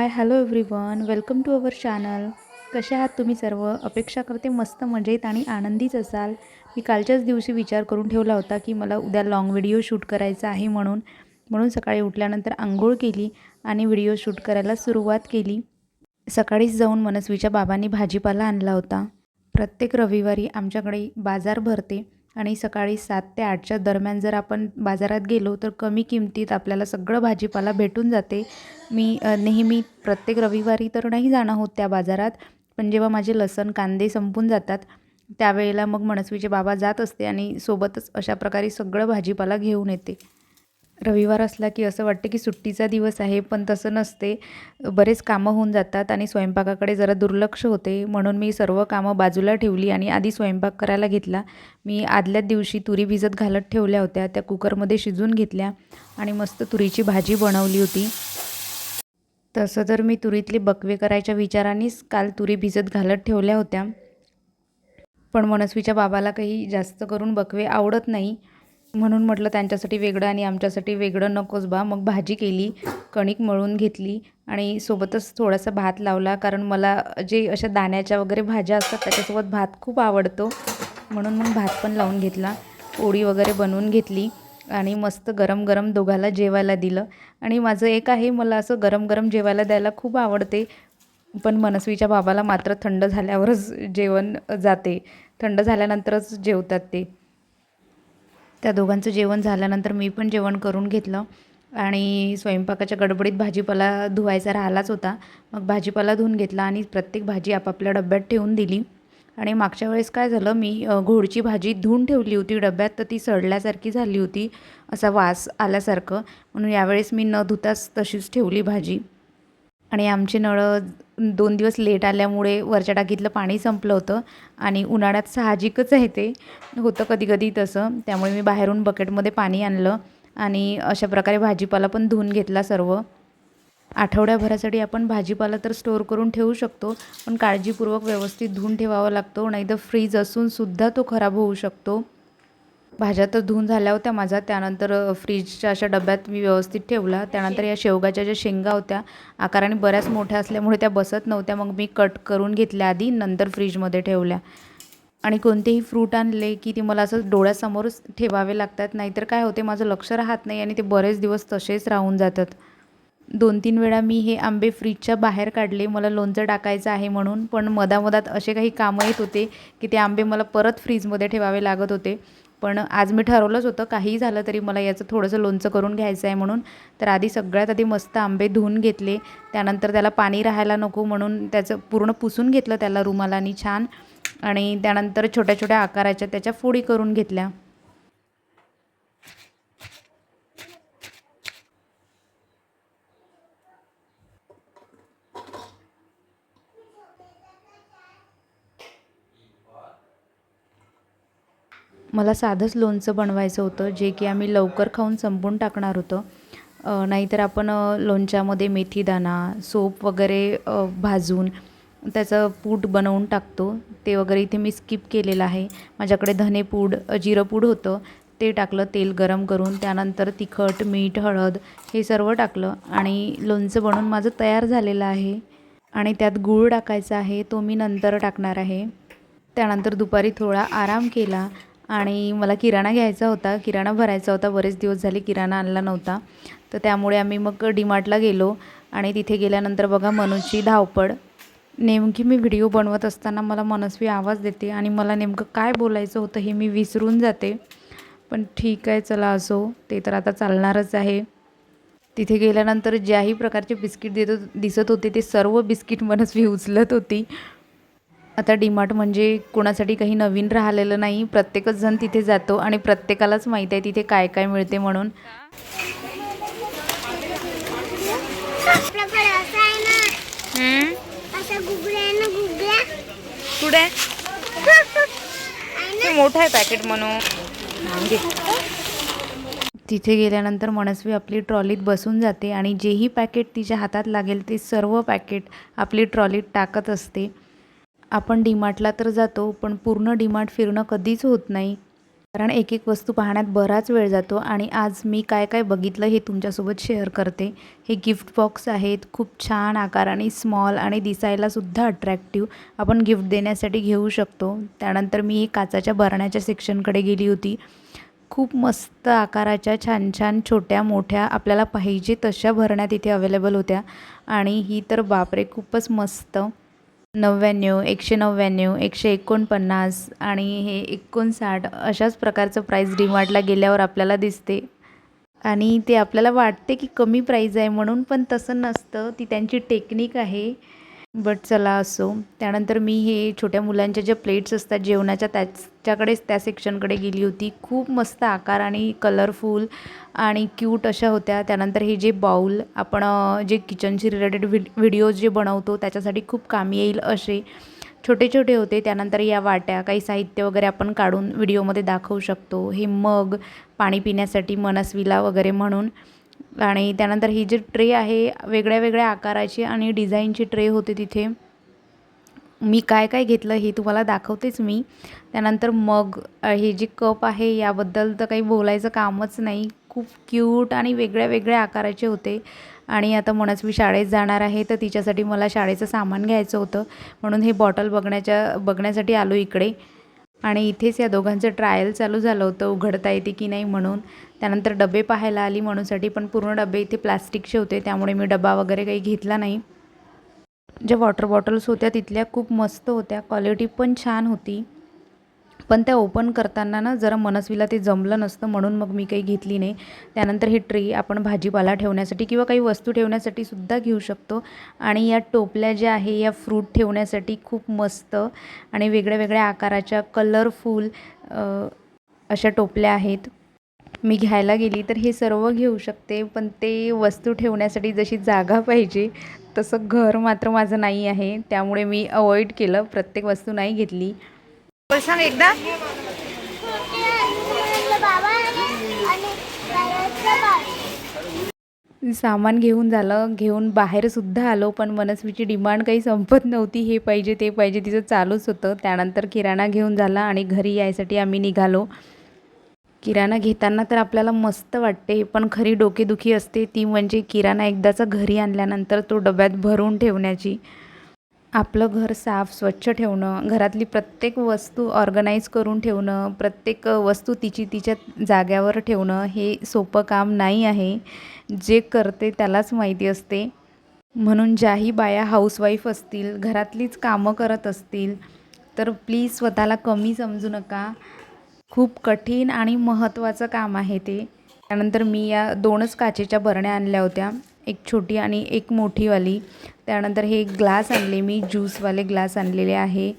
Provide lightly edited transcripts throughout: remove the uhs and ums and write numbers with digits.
High hello everyone, welcome to our channel. कसे आहात तुम्ही सर्व? अपेक्षा करते मस्त मजेत आणि आनंदीच असाल. मी कालच्याच दिवशी विचार करून ठेवला होता की मला उद्या लॉंग व्हिडिओ शूट करायचा आहे म्हणून सकाळी उठल्यानंतर आंघोळ केली आणि व्हिडिओ शूट करायला सुरुवात केली. सकाळीच जाऊन मनस्वीच्या बाबांनी भाजीपाला आणला होता. प्रत्येक रविवारी आमच्याकडे बाजार भरते आणि सकाळी 7 ते 8च्या दरम्यान जर आपण बाजारात गेलो तर कमी किमतीत आपल्याला सगळं भाजीपाला भेटून जाते. मी नेहमी प्रत्येक रविवारी तर नाही जाणं होत त्या बाजारात, पण जेव्हा माझे लसूण कांदे संपून जातात त्यावेळेला मग मनस्वीचे बाबा जात असते आणि सोबतच अशा प्रकारे सगळं भाजीपाला घेऊन येते. रविवार असला की असं वाटतं की सुट्टीचा दिवस आहे, पण तसं नसते. बरेच कामं होऊन जातात आणि स्वयंपाकाकडे जरा दुर्लक्ष होते. म्हणून मी सर्व कामं बाजूला ठेवली आणि आधी स्वयंपाक करायला घेतला. मी आदल्याच दिवशी तुरी भिजत घालत ठेवल्या होत्या, त्या कुकरमध्ये शिजवून घेतल्या आणि मस्त तुरीची भाजी बनवली होती. तसं तर मी तुरीतले बकवे करायच्या विचारानेच काल तुरी भिजत घालत ठेवल्या होत्या, पण मनस्वीच्या बाबाला काही जास्त करून बकवे आवडत नाही. म्हणून म्हटलं त्यांच्यासाठी वेगळं आणि आमच्यासाठी वेगळं नकोच बा. मग भाजी केली, कणिक मळून घेतली आणि सोबतच थोडासा भात लावला, कारण मला जे अशा दाण्याच्या वगैरे भाज्या असतात त्याच्यासोबत भात खूप आवडतो. म्हणून मग भात पण लावून घेतला, पोळी वगैरे बनवून घेतली आणि मस्त गरम गरम दोघाला जेवायला दिलं. आणि माझं एक आहे, मला असं गरम गरम जेवायला द्यायला खूप आवडते, पण मनस्वीच्या बाबाला मात्र थंड झाल्यावरच जेवण जाते. थंड झाल्यानंतरच जेवतात ते. त्या दोघांचं जेवण झाल्यानंतर मी पण जेवण करून घेतलं आणि स्वयंपाकाच्या गडबडीत भाजीपाला धुवायचा राहिलाच होता. मग भाजीपाला धुवून घेतला आणि प्रत्येक भाजी आपापल्या डब्यात ठेवून दिली. आणि मागच्या वेळेस काय झालं, मी घोडची भाजी धुवून ठेवली होती डब्यात, तर ती सडल्यासारखी झाली होती, असा वास आल्यासारखं. म्हणून यावेळेस मी न धुताच तशीच ठेवली भाजी. आणि आमचे नळ 2 दिवस लेट आल्यामुळे वरच्या टाकीतलं पाणी संपलं होतं आणि उन्हाळ्यात साहजिकच आहे, ते होतं कधी-कधी तसं. त्यामुळे मी बाहेरून बकेटमध्ये पाणी आणलं आणि अशा प्रकारे भाजीपाला पण धुवून घेतला सर्व. आठवड्याभरासाठी आपण भाजीपाला तर स्टोअर करून ठेवू शकतो, पण काळजीपूर्वक व्यवस्थित धुवून ठेवावा लागतो, नाहीतर फ्रीज असूनसुद्धा तो खराब होऊ शकतो. भाज्या तर धुवून झाल्या होत्या माझ्या. त्यानंतर फ्रीजच्या अशा डब्यात मी व्यवस्थित ठेवला. त्यानंतर या शेवगाच्या ज्या शेंगा होत्या आकाराने बऱ्याच मोठ्या असल्यामुळे त्या बसत नव्हत्या, मग मी कट करून घेतल्या आधी, नंतर फ्रीजमध्ये ठेवल्या. आणि कोणतेही फ्रूट आणले की ते मला असं डोळ्यासमोरच ठेवावे लागतात, नाहीतर काय होते, माझं लक्ष राहत नाही आणि ते बरेच दिवस तसेच राहून जातात. 2-3 वेळा मी हे आंबे फ्रीजच्या बाहेर काढले, मला लोणचं टाकायचं आहे म्हणून, पण मधामधात असे काही कामं येत होते की ते आंबे मला परत फ्रीजमध्ये ठेवावे लागत होते. पण आज मी ठरवलंच होतं, काहीही झालं तरी मला याचं थोडंसं लोणचं करून घ्यायचं आहे म्हणून. तर सगळ्यात आधी मस्त आंबे धुवून घेतले. त्यानंतर त्याला पाणी राहायला नको म्हणून त्याचं पूर्ण पुसून घेतलं त्याला रुमालाने छान, आणि त्यानंतर छोट्या छोट्या आकाराच्या त्याच्या फोडी करून घेतल्या. मला साधंच लोणचं बनवायचं होतं, जे की आम्ही लवकर खाऊन संपवून टाकणार होतं. नाहीतर आपण लोणच्यामध्ये मेथीदाणा, सोप वगैरे भाजून त्याचं पूड बनवून टाकतो. ते वगैरे इथे मी स्किप केलेलं आहे. माझ्याकडे धनेपूड, जिरंपूड होतं, ते टाकलं तेल गरम करून. त्यानंतर तिखट, मीठ, हळद हे सर्व टाकलं आणि लोणचं बनवून माझं तयार झालेलं आहे. आणि त्यात गूळ टाकायचा आहे, तो मी नंतर टाकणार आहे. त्यानंतर दुपारी थोडा आराम केला आणि मला किराणा घ्यायचा होता, किराणा भरायचा होता. बरेच दिवस झाले किराणा आणला नव्हता, तर त्यामुळे आम्ही मग डीमार्टला गेलो. आणि तिथे गेल्यानंतर बघा मनूची धावपळ. नेमकी मी व्हिडिओ बनवत असताना मला मनस्वी आवाज देते आणि मला नेमकं काय बोलायचं होतं हे मी विसरून जाते. पण ठीक आहे, चला असो, ते तर आता चालणारच आहे. तिथे गेल्यानंतर ज्याही प्रकारचे बिस्किट दिसत होते ते सर्व बिस्किट मनस्वी उचलत होती. आता डीमार्ट म्हणजे कोणासाठी काही नवीन राहिलेलं नाही. प्रत्येकच जण तिथे जातो आणि प्रत्येकालाच माहीत आहे तिथे काय काय मिळते म्हणून. कुठे ते मोठं आहे पॅकेट म्हणून. तिथे गेल्यानंतर मनस्वी आपली ट्रॉलीत बसून जाते आणि जेही पॅकेट तिच्या हातात लागेल ते सर्व पॅकेट आपली ट्रॉलीत टाकत असते. आपण डीमार्टला तर जातो, पण पूर्ण डीमार्ट फिरणं कधीच होत नाही. कारण एक एक वस्तू पाहण्यात बराच वेळ जातो आणि आज मी काय काय बघितलं हे तुमच्यासोबत शेअर करते. हे गिफ्ट बॉक्स आहेत, खूप छान आकाराने स्मॉल आणि दिसायलासुद्धा अट्रॅक्टिव्ह आपण गिफ्ट देण्यासाठी घेऊ शकतो. त्यानंतर मी हे काचेच्या बरण्याच्या सेक्शनकडे गेली होती. खूप मस्त आकाराच्या छान छान छोट्या मोठ्या आपल्याला पाहिजे तशा भरण्या तिथे अवेलेबल होत्या आणि ही तर बापरे खूपच मस्त. 99, 199, 149 आणि हे 59 अशाच प्रकारचं प्राईस डीमार्टला गेल्यावर आपल्याला दिसते आणि ते आपल्याला वाटते की कमी प्राईज आहे म्हणून, पण तसं नसतं. ती त्यांची टेक्निक आहे. बट चला असो. त्यानंतर मी हे छोट्या मुलांच्या ज्या प्लेट्स असतात जेवणाच्या त्याच्याकडेच त्या सेक्शनकडे गेली होती. खूप मस्त आकार आणि कलरफुल आणि क्यूट अशा होत्या. त्यानंतर हे जे बाउल आपण जे किचनशी रिलेटेड व्हिडिओज जे बनवतो त्याच्यासाठी खूप कामी येईल असे छोटे छोटे होते. त्यानंतर या वाट्या काही साहित्य वगैरे आपण काढून व्हिडिओमध्ये दाखवू शकतो. हे मग पाणी पिण्यासाठी मनस्वीला वगैरे म्हणून. आणि त्यानंतर ही जी ट्रे आहे वेगळ्या वेगळ्या आकाराची आणि डिझाईनची ट्रे होते तिथे. मी काय काय घेतलं हे तुम्हाला दाखवतेच मी. त्यानंतर मग हे जे कप आहे याबद्दल तर काही बोलायचं कामच नाही. खूप क्यूट आणि वेगळ्या वेगळ्या आकाराचे होते. आणि आता मनस्वी शाळेत जाणार आहे तर तिच्यासाठी मला शाळेचं सामान घ्यायचं होतं म्हणून हे बॉटल बघण्यासाठी आलो इकडे. आणि इथेच या दोघांचं ट्रायल चालू झालं होतं उघडता येते की नाही म्हणून. त्यानंतर डबे पाहायला आली म्हणूसाठी, पण पूर्ण डबे इथे प्लास्टिकचे होते त्यामुळे मी डबा वगैरे काही घेतला नाही. ज्या वॉटर बॉटल्स होत्या तिथल्या खूप मस्त होत्या, क्वालिटी पण छान होती. पण त्या ओपन करताना ना जरा मनस्वीला ते जमलं नसतं म्हणून मग मी काही घेतली नाही. त्यानंतर ही ट्रे आपण भाजीपाला ठेवण्यासाठी किंवा काही वस्तू ठेवण्यासाठी सुद्धा घेऊ शकतो. आणि या टोपल्या ज्या आहे या फ्रूट ठेवण्यासाठी खूप मस्त आणि वेगळ्या वेगळ्या आकाराच्या कलरफुल अशा टोपल्या आहेत. मी घ्यायला गेली तर हे सर्व घेऊ शकते, पण ते वस्तू ठेवण्यासाठी जशी जागा पाहिजे तसं घर मात्र माझं नाही आहे, त्यामुळे मी अवॉइड केलं. प्रत्येक वस्तू नाही घेतली. पण सांग एकदा. सामान घेऊन झालं, घेऊन बाहेरसुद्धा आलो, पण मनस्वीची डिमांड काही संपत नव्हती. हे पाहिजे ते पाहिजे तिचं चालूच होतं. त्यानंतर किराणा घेऊन झाला आणि घरी यायसाठी आम्ही निघालो. किराणा घेताना तर आपल्याला मस्त वाटते, पण खरी डोकेदुखी असते ती म्हणजे किराणा एकदाचा घरी आणल्यानंतर तो डब्यात भरून ठेवण्याची. आपलं घर साफ स्वच्छ ठेवणं, घरातली प्रत्येक वस्तू ऑर्गनाईज करून ठेवणं, प्रत्येक वस्तू तिच्या जाग्यावर ठेवणं हे सोपं काम नाही आहे. जे करते त्यालाच माहिती असते. म्हणून ज्याही बाया हाऊसवाईफ असतील, घरातलीच कामं करत असतील तर प्लीज स्वतःला कमी समजू नका. खूप कठीण आणि महत्त्वाचं काम आहे ते. त्यानंतर मी या 2च काचेच्या बरण्या आणल्या होत्या, एक छोटी आणि एक मोठीवाली. त्यानंतर हे ग्लास आणले मी, ज्यूसवाले ग्लास आणलेले आहे.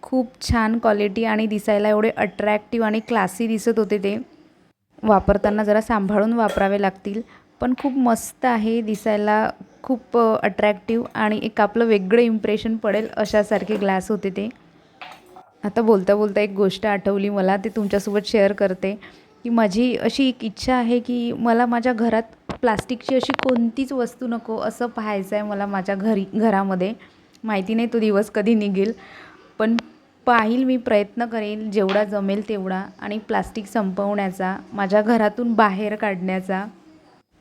खूप छान क्वालिटी आणि दिसायला एवढे अट्रॅक्टिव्ह आणि क्लासी दिसत होते ते. वापरताना जरा सांभाळून वापरावे लागतील, पण खूप मस्त आहे दिसायला. खूप अट्रॅक्टिव्ह आणि एक आपलं वेगळं इम्प्रेशन पडेल अशासारखे ग्लास होते ते. आता बोलता बोलता एक गोष्ट आठवली मला, ते तुमच्यासोबत शेअर करते. की माझी अशी एक इच्छा आहे की मला माझ्या घरात प्लास्टिकची अशी कोणतीच वस्तू नको असं पाहायचं आहे मला माझ्या घरामध्ये. माहिती नाही तो दिवस कधी निघेल, पण पाहील मी, प्रयत्न करेल जेवढा जमेल तेवढा आणि प्लास्टिक संपवण्याचा, माझ्या घरातून बाहेर काढण्याचा.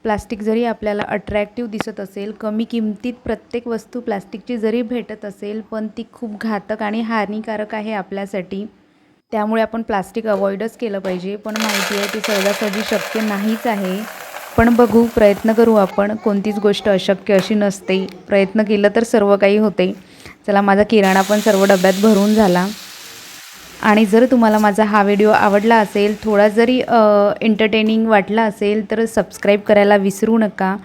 प्लास्टिक जरी आपल्याला अट्रॅक्टिव्ह दिसत असेल, कमी किमतीत प्रत्येक वस्तू प्लास्टिकची जरी भेटत असेल, पण ती खूप घातक आणि हानिकारक आहे आपल्यासाठी. त्यामुळे आपण प्लास्टिक अवॉइडच केलं पाहिजे. पण माहिती आहे ते सहजासहजी शक्य नाहीच आहे, पण बघू, प्रयत्न करू आपण. कोणतीच गोष्ट अशक्य अशी नसते, प्रयत्न केलं तर सर्व काही होते. चला, माझा किराणा पण सर्व डब्यात भरून झाला. आणि जर तुम्हाला माझा हा व्हिडिओ आवडला असेल, थोडा जरी एंटरटेनिंग वाटला असेल तर सबस्क्राईब करायला विसरू नका.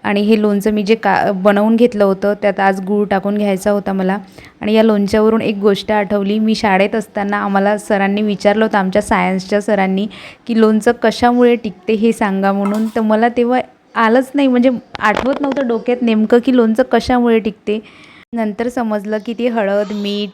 आणि हे लोणचं मी जे बनवून घेतलं होतं त्यात आज गूळ टाकून घ्यायचा होता मला. आणि या लोणच्यावरून एक गोष्ट आठवली. मी शाळेत असताना आम्हाला सरांनी विचारलं होतं, आमच्या सायन्सच्या सरांनी, की लोणचं कशामुळे टिकते हे सांगा म्हणून. तर मला तेव्हा आलंच नाही, म्हणजे आठवत नव्हतं डोक्यात नेमकं की लोणचं कशामुळे टिकते. नंतर समजलं की ती हळद, मीठ